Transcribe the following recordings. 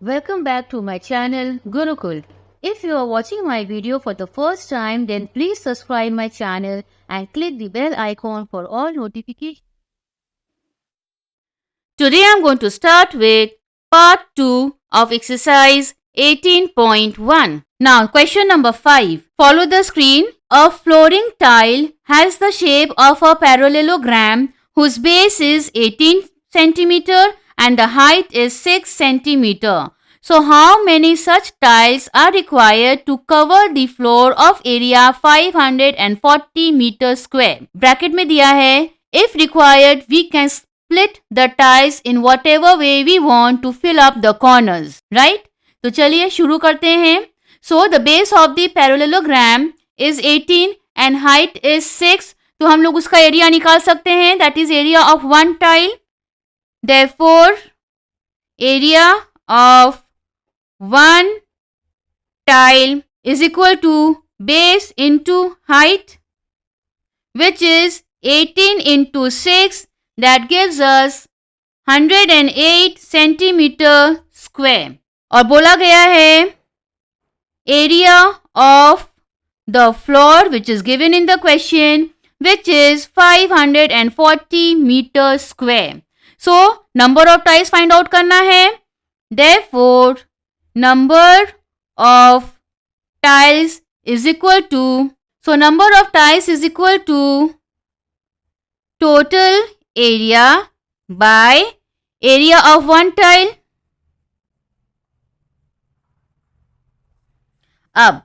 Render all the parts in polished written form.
Welcome back to my channel Gurukul. If you are watching my video for the first time, then please subscribe my channel and click the bell icon for all notifications. Today I am going to start with part 2 of exercise 18.1. Now question number 5. Follow the screen. A flooring tile has the shape of a parallelogram whose base is 18 cm and the height is 6 cm. So how many such tiles are required to cover the floor of area 540 meter square? Bracket में दिया है, if required we can split the tiles in whatever way we want to fill up the corners, right? तो चलिए शुरू करते हैं. So the base of the parallelogram is 18 and height is 6. तो हम लोग उसका एरिया निकाल सकते हैं, that is area of one tile. Therefore area of one tile is equal to base into height, which is 18 into 6, that gives us 108 centimeter square. और बोला गया है area of the floor which is given in the question, which is 540 meter square. So number of tiles find out करना है. Therefore number of tiles is equal to, so number of tiles is equal to total area by area of one tile. अब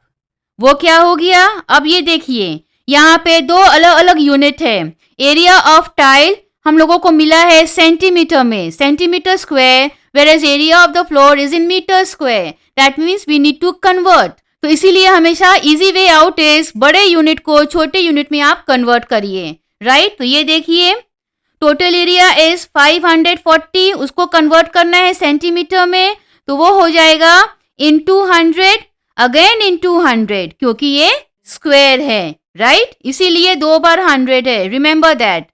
वो क्या हो गया, अब ये देखिए यहाँ पे दो अलग अलग यूनिट है. एरिया ऑफ टाइल हम लोगों को मिला है सेंटीमीटर में, centimetre square, whereas area of the floor is in meter square. That means we need to convert. तो इसीलिए हमेशा easy way out is बड़े यूनिट को छोटे यूनिट में आप कन्वर्ट करिए, राइट? तो ये देखिए टोटल एरिया इज 540, उसको कन्वर्ट करना है सेंटीमीटर में, तो वो हो जाएगा into 100, अगेन into 100, क्योंकि ये स्क्वायर है, राइट? इसीलिए 2 बार 100 है, remember that.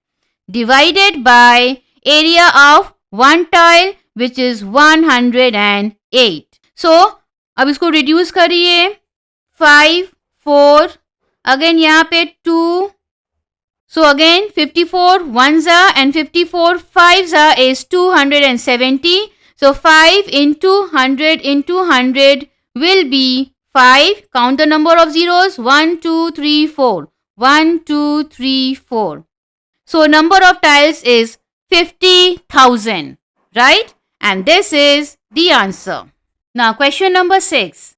Divided by area of one tile which is 108. So अब इसको रिड्यूस करिए, 5, 4, अगेन यहाँ पे 2, so again 54 ones are and 54 fives are is 270. So 5 into 100 will be 5. Count the number of zeros, 1, 2, 3, 4. 1, 2, 3, 4. So number of tiles is 50,000, right? And this is the answer. Now question number 6.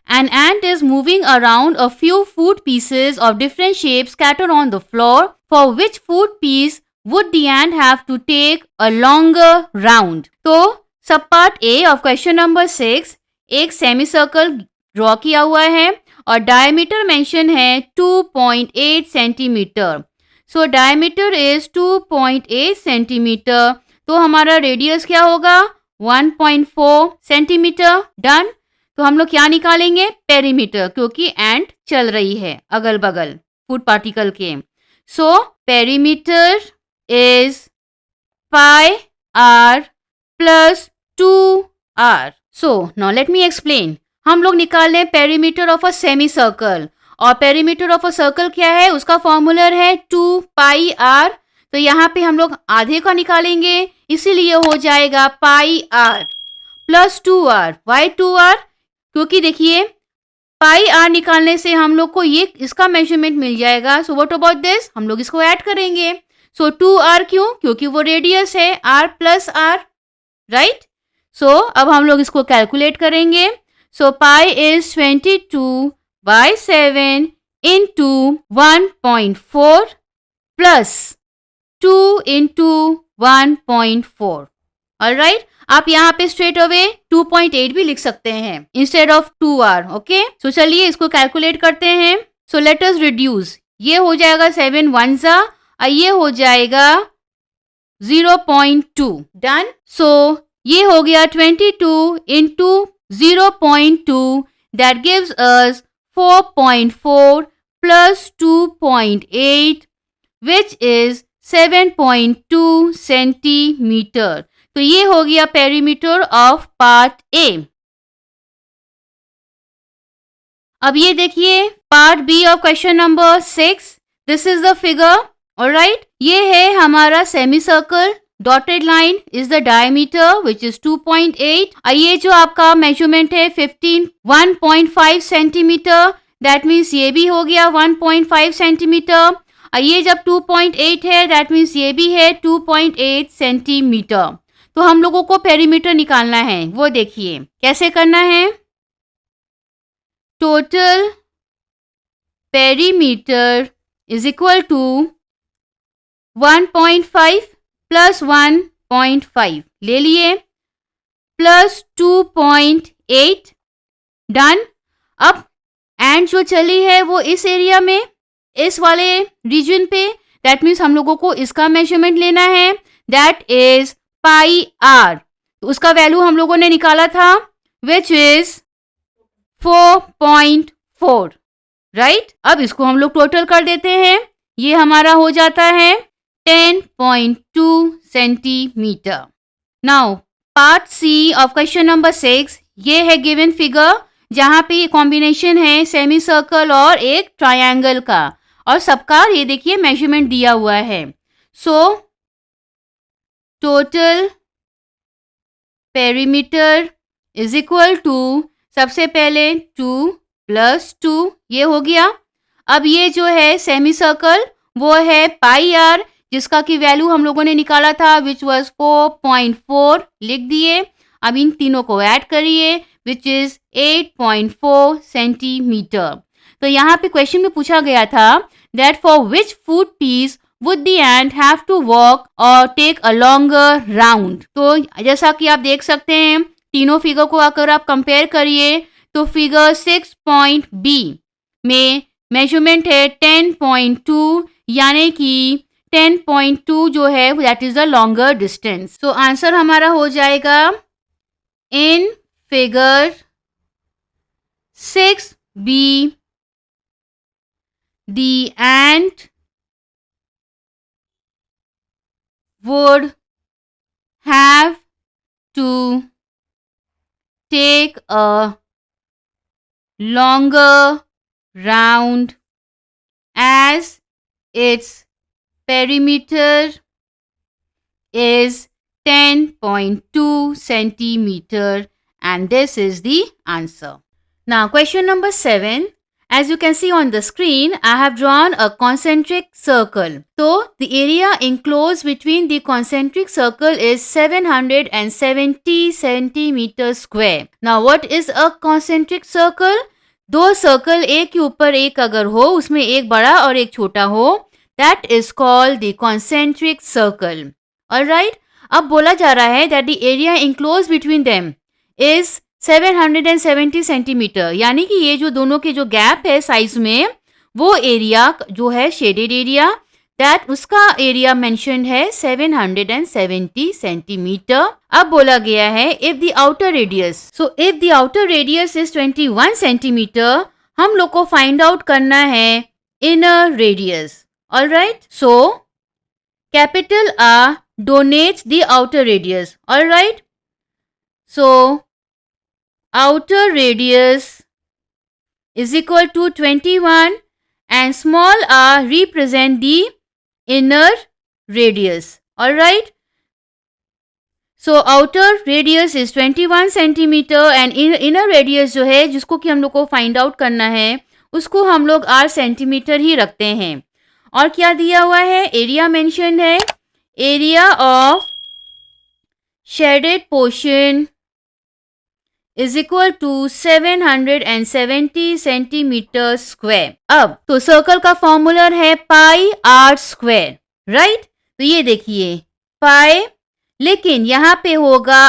An ant is moving around a few food pieces of different shapes scattered on the floor. For which food piece would the ant have to take a longer round? तो सब part A of question number 6 एक semi circle draw किया हुआ है और diameter mention है 2.8 centimetre. So diameter is 2.8 centimetre, तो हमारा रेडियस क्या होगा 1.4 सेंटीमीटर. डन. तो हम लोग क्या निकालेंगे, पेरीमीटर, क्योंकि एंट चल रही है अगल बगल फूड पार्टिकल के. So perimeter is pi r plus 2r. So now let me explain. हम लोग निकाल लें perimeter of a semi circle, और पेरीमीटर ऑफ अ सर्कल क्या है, उसका फॉर्मूला है 2 पाई आर. तो यहाँ पे हम लोग आधे का निकालेंगे, इसीलिए हो जाएगा पाई r plus 2r. Y 2r, क्योंकि देखिए पाई आर निकालने से हम लोग को ये इसका मेजरमेंट मिल जाएगा. सो व्हाट अबाउट दिस, हम लोग इसको ऐड करेंगे. सो 2r क्यों, क्योंकि वो रेडियस है, r plus r, right? So अब हम लोग इसको कैलकुलेट करेंगे. So pi is 22/7 into 1.4 plus 2 into 1.4. Alright, आप यहाँ पे स्ट्रेट अवे 2.8 भी लिख सकते हैं इंस्टेड ऑफ 2r. ओके, सो चलिए इसको कैलकुलेट करते हैं. So let us reduce. ये हो जाएगा 7 1s और ये हो जाएगा 0.2. डन. सो ये हो गया 22 into 0.2, that gives us 4.4 plus 2.8 which is 7.2 centimeter. तो ये हो गया पेरीमीटर ऑफ पार्ट ए। अब ये देखिए part B of question number 6। This is the figure, alright. ये है हमारा semi circle, dotted line is the diameter which is 2.8। ये जो आपका मेजरमेंट है 1.5 सेंटीमीटर, दैट मीन्स ये भी हो गया 1.5 सेंटीमीटर। ये जब 2.8 है दैट मीन्स ये भी है 2.8 सेंटीमीटर। तो हम लोगों को पेरीमीटर निकालना है, वो देखिए कैसे करना है। Total perimeter is equal to 1.5 plus 1.5 ले लिए प्लस 2.8, डन। अब एंड जो चली है वो इस एरिया में, इस वाले रीजन पे, दैट मीन्स हम लोगों को इसका मेजरमेंट लेना है, दैट इज पाई आर। तो उसका वैल्यू हम लोगों ने निकाला था विच इज 4.4, राइट। अब इसको हम लोग टोटल कर देते हैं, ये हमारा हो जाता है 10.2 centimetre. Now part C of question number 6, ये है गिवन फिगर जहां पे ये कॉम्बिनेशन है सेमी सर्कल और एक ट्रायंगल का, और सबका ये देखिए मेजरमेंट दिया हुआ है। So total perimeter is equal to, सबसे पहले 2 प्लस 2 ये हो गया। अब ये जो है सेमी सर्कल वो है पाई आर, जिसका की वैल्यू हम लोगों ने निकाला था विच वाज 4.4 लिख दिए। अब इन तीनों को ऐड करिए विच इज 8.4 सेंटीमीटर। तो यहाँ पे क्वेश्चन में पूछा गया था that for which food piece would the ant have to walk or take a longer round। तो जैसा कि आप देख सकते हैं तीनों फिगर को अगर आप कंपेयर करिए तो फिगर 6.b में मेजरमेंट है 10.2, यानी कि 10.2 जो है that is the longer distance. तो आंसर हमारा हो जाएगा in figure 6b the ant would have to take a longer round as its perimeter is 10.2 centimeter, and this is the answer. Now question number 7. As you can see on the screen, I have drawn a concentric circle. So the area enclosed between the concentric circle is 770 centimeters square. Now what is a concentric circle? दो circle एक के ऊपर एक अगर हो, उसमें एक बड़ा और एक छोटा हो, that is called the concentric circle. Alright? अब बोला जा रहा है that the area enclosed between them is 770 centimetre, यानी कि ये जो दोनों के जो गैप है साइज में, वो एरिया जो है शेडेड एरिया, दैट उसका एरिया मेंशन्ड है 770 सेंटीमीटर। अब बोला गया है if the outer radius, so if the outer radius is 21 centimetre, हम लोग को फाइंड आउट करना है inner radius. Alright, so capital R denotes the outer radius. Alright, so outer radius is equal to 21 and small r represent the inner radius. Alright, so outer radius is 21 centimeter and inner radius जो है जिसको कि हम लोग को find out करना है उसको हम लोग r सेंटीमीटर ही रखते हैं। और क्या दिया हुआ है, एरिया मेंशन है, area of shaded portion is equal to 770 centimetre square. अब तो सर्कल का फॉर्मूला है पाई आर स्क्वायर, राइट। तो ये देखिए पाई, लेकिन यहाँ पे होगा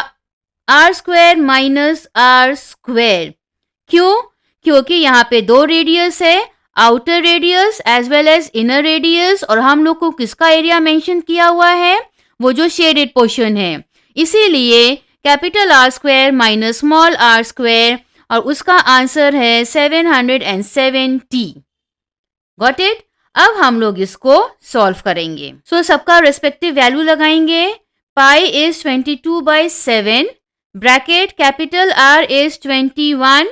R square minus r square. क्यों? क्योंकि यहाँ पे दो रेडियस है, outer radius as well as inner radius, और हम लोग को किसका एरिया मेंशन किया हुआ है, वो जो शेडेड पोर्शन है, इसीलिए capital R square minus small r square, और उसका आंसर है 770। Got it? अब हम लोग इसको सॉल्व करेंगे। सो सबका रेस्पेक्टिव वैल्यू लगाएंगे। pi is 22/7, bracket capital R is 21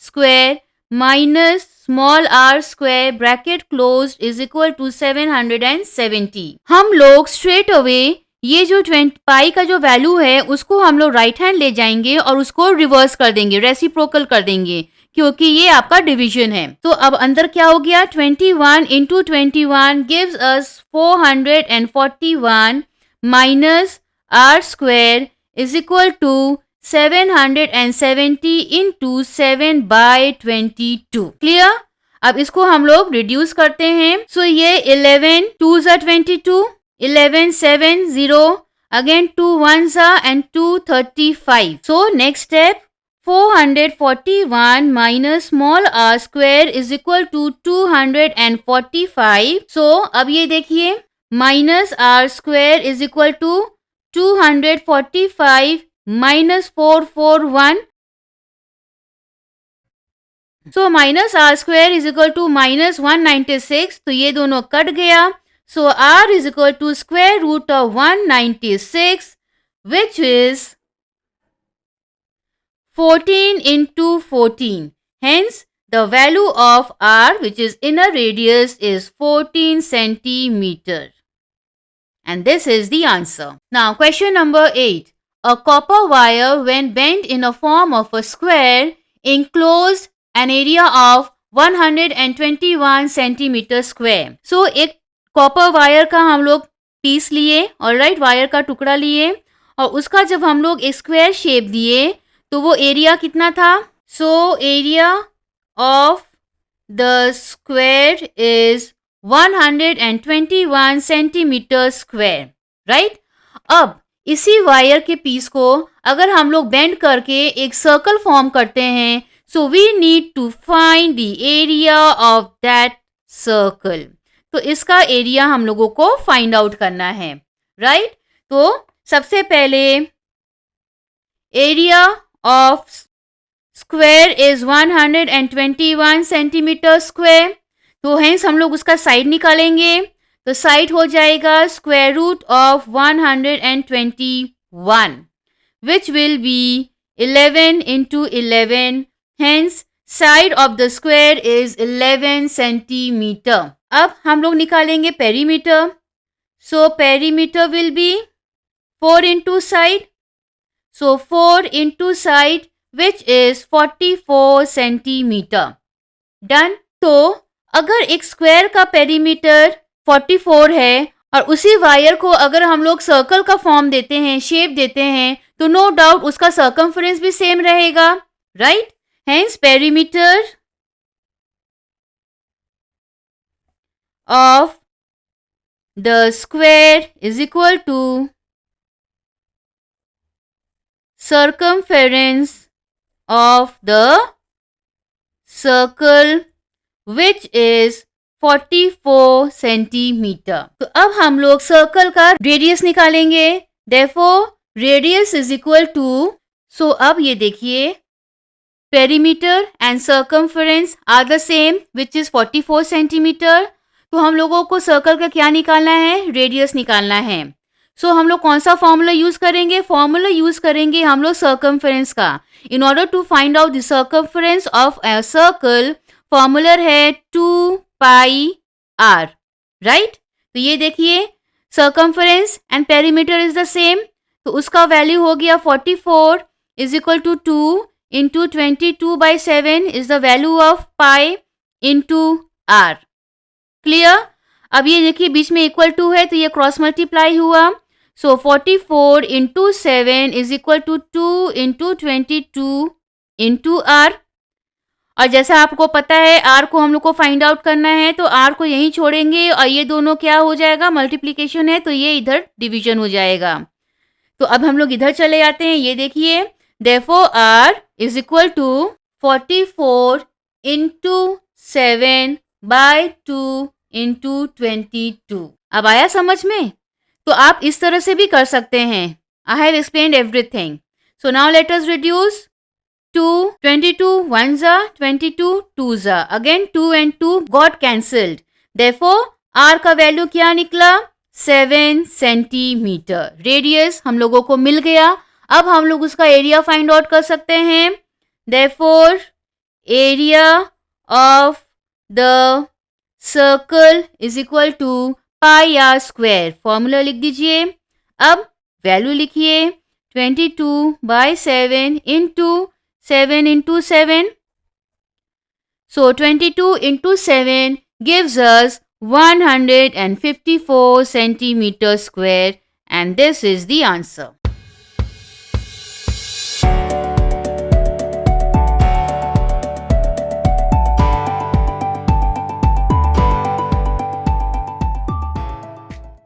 square minus small r square bracket closed is equal to 770. हम लोग straight away ये जो पाई का जो वैल्यू है उसको हम लोग राइट हैंड ले जाएंगे और उसको रिवर्स कर देंगे, रेसिप्रोकल कर देंगे, क्योंकि ये आपका डिवीजन है. तो अब अंदर क्या हो गया, 21 into 21 gives us 441 minus r square is equal to 770 into 7/22. Clear. अब इसको हम लोग रिड्यूस करते हैं. सो ये 11 2s are 22, 11 7 0, again 2 1s are and 2 35. So next step, 441 minus small r square is equal to 245. So अब ये देखिए, minus r square is equal to 245 minus 441. So minus r square is equal to minus 196. तो ये दोनों cut गया. So r is equal to square root of 196, which is 14 into 14. Hence, the value of r, which is inner radius, is 14 centimeter. And this is the answer. Now, question number 8. A copper wire, when bent in a form of a square, enclosed an area of 121 centimeter square. So, एक copper wire का हम लोग piece लिए, alright, wire का टुकड़ा लिए और उसका जब हम लोग एक स्क्वायर शेप दिए तो वो एरिया कितना था. So area of the square is 121 centimetre square, right. अब इसी वायर के पीस को अगर हम लोग बेंड करके एक सर्कल फॉर्म करते हैं, so we need to find the area of that circle. तो इसका एरिया हम लोगों को फाइंड आउट करना है, राइट. तो सबसे पहले area of square is 121 centimetre square. तो हेंस हम लोग उसका साइड निकालेंगे. तो साइड हो जाएगा square root of 121, which will be 11 into 11. Hence side of the square is 11 centimetre. अब हम लोग निकालेंगे perimeter. So perimeter will be 4 into side. So 4 into side which is 44 centimetre. Done. तो अगर एक स्क्वायर का पेरीमीटर 44 है और उसी वायर को अगर हम लोग सर्कल का फॉर्म देते हैं, शेप देते हैं, तो नो डाउट उसका सर्कमफ्रेंस भी सेम रहेगा, right. Hence perimeter of the square is equal to circumference of the circle, which is 44 centimeter. तो अब हम लोग सर्कल का रेडियस निकालेंगे. Therefore, radius is equal to, so अब ये देखिए, perimeter and circumference are the same, which is 44 centimeter. तो हम लोगों को सर्कल का क्या निकालना है, रेडियस निकालना है. सो हम लोग कौन सा फॉर्मूला यूज करेंगे, फॉर्मूला यूज करेंगे हम लोग सर्कमफ्रेंस का. In order to find out the circumference of a circle, formula है 2 pi r, राइट. तो ये देखिए, circumference and perimeter is the same. तो उसका वैल्यू हो गया 44 is equal to 2 into 22/7 is the value of pi into r. Clear. अब ये देखिए बीच में इक्वल टू है तो ये क्रॉस मल्टीप्लाई हुआ. So 44 into 7 is equal to 2 into 22 into r. और जैसा आपको पता है r को हम लोग को फाइंड आउट करना है, तो r को यहीं छोड़ेंगे और ये दोनों क्या हो जाएगा, मल्टीप्लिकेशन है तो ये इधर डिवीजन हो जाएगा. तो अब हम लोग इधर चले जाते हैं. ये देखिए, therefore r is equal to 44 into 7/2 into 22. अब आया समझ में. तो आप इस तरह से भी कर सकते हैं. I have explained everything. So now let us reduce. 2 22 1s are 22 2s are, again 2 and 2 got cancelled. Therefore r का वैल्यू क्या निकला, 7 सेंटीमीटर रेडियस हम लोगों को मिल गया। अब हम लोग उसका एरिया फाइंड आउट कर सकते हैं। Therefore area of the circle is equal to pi r square. Formula लिख दीजिए। अब वैल्यू लिखिए 22/7 into 7 So 22 into 7 gives us 154 centimeters square, and this is the answer.